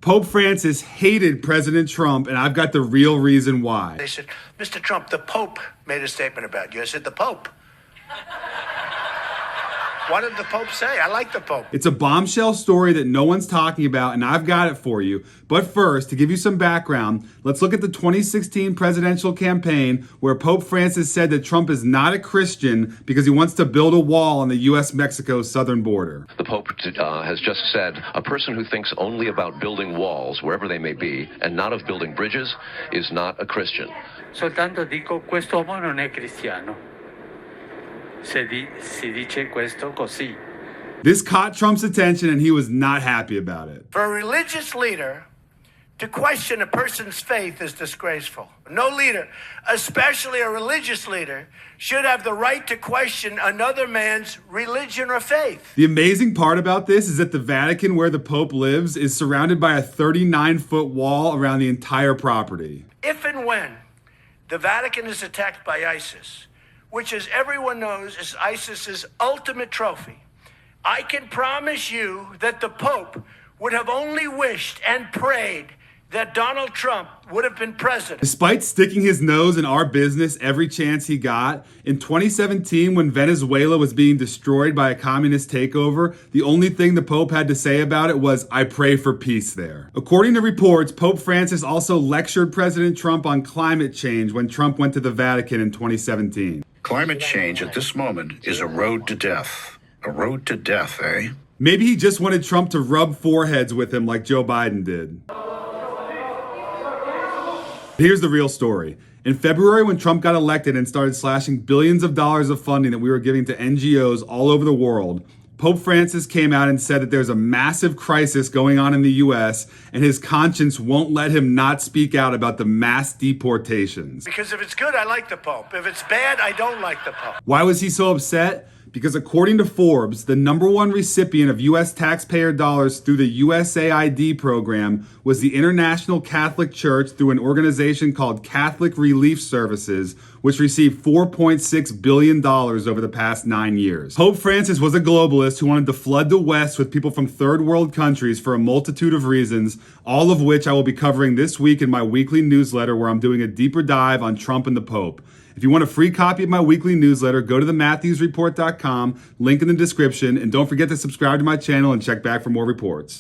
Pope Francis hated President Trump, and I've got the real reason why. They said, Mr. Trump, the Pope made a statement about you. I said, the Pope? What did the Pope say? I like the Pope. It's a bombshell story that no one's talking about, and I've got it for you. But first, to give you some background, let's look at the 2016 presidential campaign where Pope Francis said that Trump is not a Christian because he wants to build a wall on the U.S.-Mexico southern border. The Pope has just said a person who thinks only about building walls, wherever they may be, and not of building bridges, is not a Christian. Soltanto dico, quest'uomo non è cristiano. Si dice questo così. This caught Trump's attention, and he was not happy about it. For a religious leader to question a person's faith is disgraceful. No leader, especially a religious leader, should have the right to question another man's religion or faith. The amazing part about this is that the Vatican, where the Pope lives, is surrounded by a 39-foot wall around the entire property. If and when the Vatican is attacked by ISIS, which, as everyone knows, is ISIS's ultimate trophy, I can promise you that the Pope would have only wished and prayed that Donald Trump would have been president. Despite sticking his nose in our business every chance he got, in 2017, when Venezuela was being destroyed by a communist takeover, the only thing the Pope had to say about it was, "I pray for peace there." According to reports, Pope Francis also lectured President Trump on climate change when Trump went to the Vatican in 2017. Climate change at this moment is a road to death. A road to death, eh? Maybe he just wanted Trump to rub foreheads with him like Joe Biden did. Here's the real story. In February, when Trump got elected and started slashing billions of dollars of funding that we were giving to NGOs all over the world, Pope Francis came out and said that there's a massive crisis going on in the US, and his conscience won't let him not speak out about the mass deportations. Because if it's good, I like the Pope. If it's bad, I don't like the Pope. Why was he so upset? Because according to Forbes, the #1 recipient of U.S. taxpayer dollars through the USAID program was the International Catholic Church through an organization called Catholic Relief Services, which received $4.6 billion over the past 9 years. Pope Francis was a globalist who wanted to flood the West with people from third world countries for a multitude of reasons, all of which I will be covering this week in my weekly newsletter where I'm doing a deeper dive on Trump and the Pope. If you want a free copy of my weekly newsletter, go to mathewsreport.com, link in the description, and don't forget to subscribe to my channel and check back for more reports.